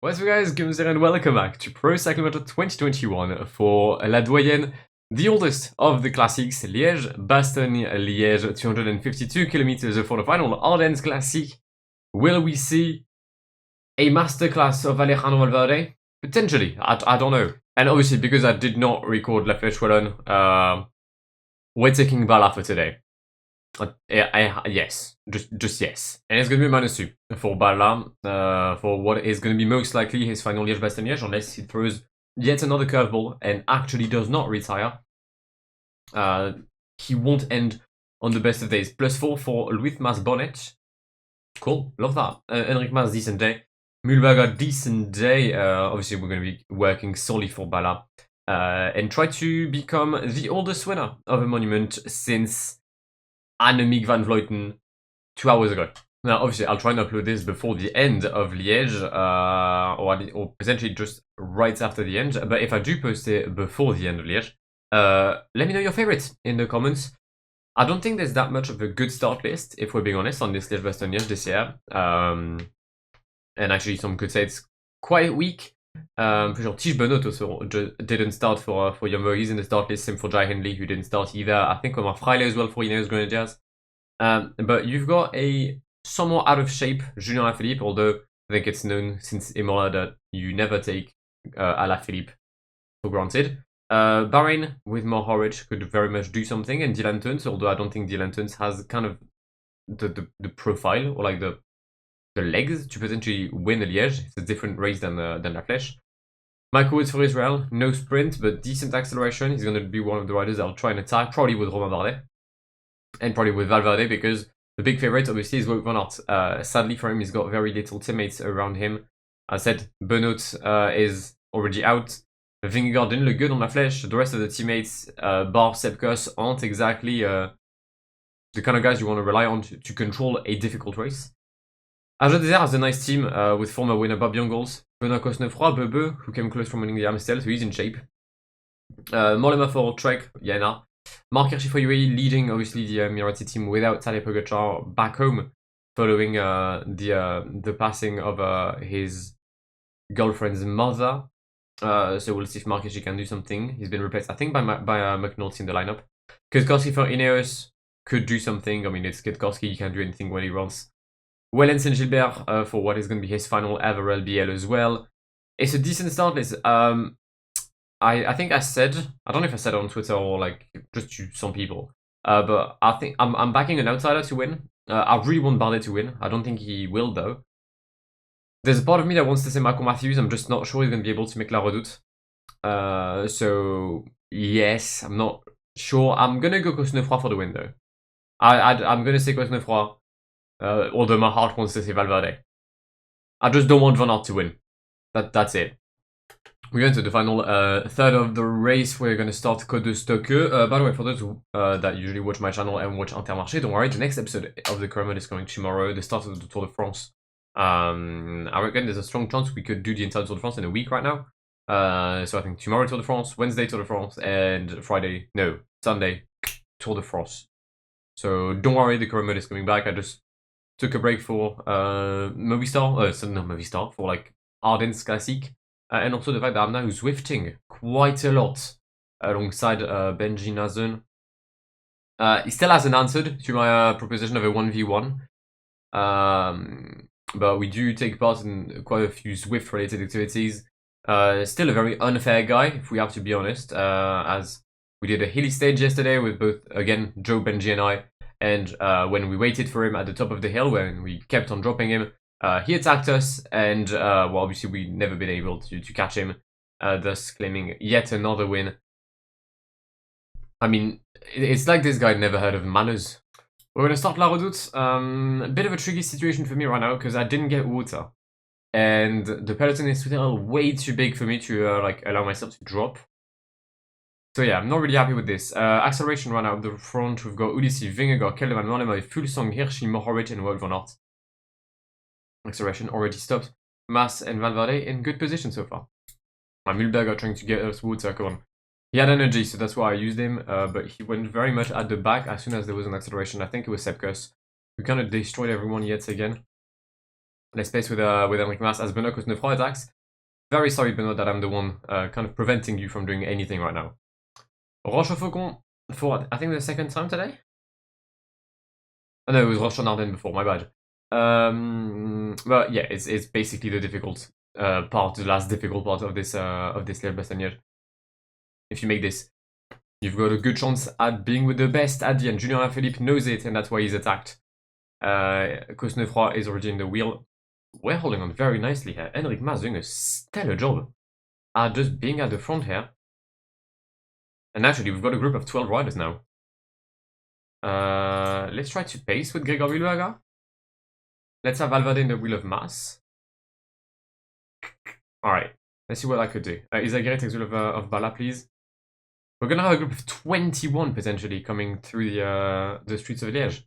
What's up guys, Gumzer and welcome back to Pro Cyclometer 2021 for La Doyenne, the oldest of the classics, Liege, Bastogne, Liege, 252 kilometers for the final Ardennes Classic. Will we see a masterclass of Alejandro Valverde? Potentially, I don't know. And obviously, because I did not record La Flèche Wallonne, we're taking Bala for today. Yes, just yes. And it's going to be -2 for Bala, for what is going to be most likely his final Liège-Bastogne, unless he throws yet another curveball and actually does not retire. He won't end on the best of days. +4 for Luis Mas Bonnet. Cool, love that. Enric Mas, decent day. Mühlberger, decent day. Obviously, we're going to be working solely for Bala. And try to become the oldest winner of a monument since Annemiek van Vleuten 2 hours ago. Now, obviously, I'll try and upload this before the end of Liège, or potentially just right after the end. But if I do post it before the end of Liège, let me know your favorites in the comments. I don't think there's that much of a good start list, if we're being honest, on this Liège-Bastogne this year. And actually, some could say it's quite weak. For sure, Tige Benoît also didn't start for Jumbo. He's in the start list. Same for Jai Hindley, who didn't start either. I think Omar Fraile as well for Ineos Grenadiers. But you've got a somewhat out of shape Julien Alaphilippe, although I think it's known since Imola that you never take Alaphilippe for granted. Bahrain with Mohoric could very much do something, and Dylan Teuns, although I don't think Dylan Teuns has kind of the profile or like the legs to potentially win a Liège. It's a different race than La Flèche. Michael Woods for Israel, no sprint, but decent acceleration. He's going to be one of the riders I'll try and attack, probably with Romain Bardet. And probably with Valverde, because the big favorite obviously is Wout van Aert. Sadly for him, he's got very little teammates around him. I said Benoît is already out. Vingegaard didn't look good on La Flèche. The rest of the teammates, bar Sepkus, aren't exactly the kind of guys you want to rely on to control a difficult race. Aja Desert has a nice team with former winner Bob Jungels, Benoît Cosnefroy, Bebe, who came close from winning the Amstel, so he's in shape. Mollema for Trek, Jena. Marc Hirschi for UAE, leading obviously the Emirati team without Tadej Pogacar back home, following the passing of his girlfriend's mother. So we'll see if Marc Hirschi can do something. He's been replaced, I think, by McNulty in the lineup. Kwiatkowski for Ineos could do something. I mean, it's Kwiatkowski, he can do anything when he runs. Wellens Saint Gilbert for what is going to be his final ever LBL as well. It's a decent start list. I think I said, I don't know if I said it on Twitter or like just to some people, but I think I'm backing an outsider to win. I really want Bardet to win. I don't think he will though. There's a part of me that wants to say Michael Matthews. I'm just not sure he's going to be able to make La Redoute. So yes, I'm not sure. I'm going to go Cosnefroy for the win though. I'm going to say Cosnefroy. Although my heart wants to say Valverde. I just don't want Van Aert to win. That's it. We're going to the final third of the race. We're going to start Côte de Stokke. By the way, for those that usually watch my channel and watch Intermarché, don't worry, the next episode of the Kermit is coming tomorrow, the start of the Tour de France. I reckon there's a strong chance we could do the entire Tour de France in a week right now. So I think tomorrow Tour de France, Wednesday Tour de France, and Sunday Tour de France. So don't worry, the Kermit is coming back. I just took a break for Movistar, for like Ardennes Classic. And also the fact that I'm now Zwifting quite a lot alongside Benji Nazun. He still hasn't answered to my proposition of a 1v1. But we do take part in quite a few Zwift related activities. Still a very unfair guy, if we have to be honest, as we did a hilly stage yesterday with both, again, Joe, Benji and I. And when we waited for him at the top of the hill, when we kept on dropping him, he attacked us, and well, obviously we never been able to catch him, thus claiming yet another win. I mean, it's like this guy never heard of manners. We're gonna start La Redoute. A bit of a tricky situation for me right now because I didn't get water, and the peloton is still way too big for me to like allow myself to drop. So yeah, I'm not really happy with this. Acceleration right now up the front. We've got Ulissi, Vingegaard, Kelderman, Mollema, Fuglsang, Hirschi, Mohoric, and Wout van Aert. Acceleration already stopped. Mas and Valverde in good position so far. Mühlberger trying to get us water, come on. He had energy, so that's why I used him, but he went very much at the back as soon as there was an acceleration. I think it was Sepkus, who kind of destroyed everyone yet again. Less space with Enric Mas as Benoît Cosnefroid attacks. Very sorry, Benoît, that I'm the one kind of preventing you from doing anything right now. Roche Faucon for, I think, the second time today? Oh, no, it was Roche Ardennes before, my bad. But yeah, it's basically the difficult part, the last difficult part of this Liege Bastogne. If you make this, you've got a good chance at being with the best at the end. Julien Alaphilippe knows it, and that's why he's attacked. Cosnefroid is already in the wheel. We're holding on very nicely here. Enric Mas doing a stellar job at just being at the front here. And actually, we've got a group of 12 riders now. Let's try to pace with Gregor Mühlberger. Let's have Valverde in the wheel of Mas. Alright, let's see what I could do. Izagirre takes wheel of Bala, please. We're gonna have a group of 21 potentially coming through the streets of Liege.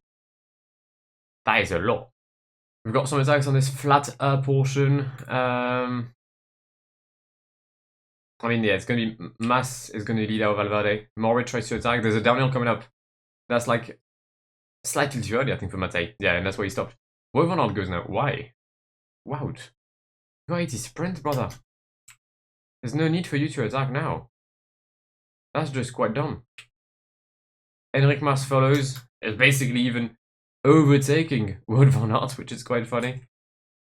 That is a lot. We've got some attacks on this flat portion. I mean, yeah, it's gonna be Mas is gonna lead out Valverde. Moritz tries to attack. There's a downhill coming up. That's like slightly too early, I think, for Matej. Yeah, and that's why he stopped. Wout van Aert goes now. Why? Wout. You got 80 sprint, brother. There's no need for you to attack now. That's just quite dumb. Enric Mas follows. It's basically even overtaking Wout van Aert, which is quite funny.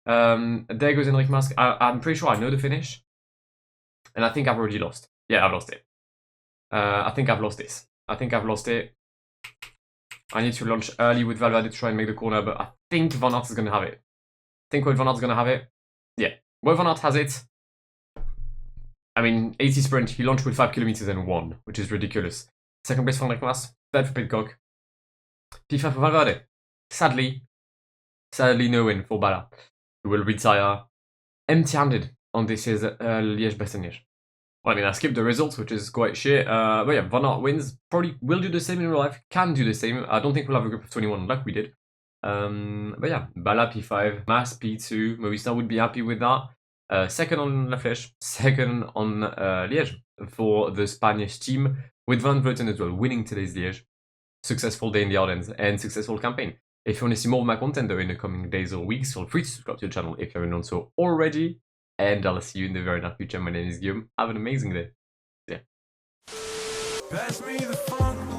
There goes Enric Mas. I'm pretty sure I know the finish. And I think I've already lost. Yeah, I've lost it. I think I've lost this. I think I've lost it. I need to launch early with Valverde to try and make the corner, but I think Van Aert is going to have it. I think Wout van Aert is going to have it. Yeah, Wout van Aert has it. I mean, 80 sprint, he launched with 5 kilometers and 1, which is ridiculous. Second place for Enric Mas, third for Pidcock. P5 for Valverde. Sadly, no win for Bala, who will retire empty-handed on this year's Liège-Bastogne. Well, I mean, I skipped the results, which is quite shit. But yeah, Van Aert wins. Probably will do the same in real life. Can do the same. I don't think we'll have a group of 21 like we did. But yeah, Bala P5, Mas P2. Movistar would be happy with that. Second on La Flèche, second on Liège for the Spanish team, with Van Vleuten as well, winning today's Liège. Successful day in the Ardennes and successful campaign. If you want to see more of my content though in the coming days or weeks, feel free to subscribe to the channel if you haven't done so already. And I'll see you in the very near future. My name is Guillaume. Have an amazing day. Yeah. Pass me the funk.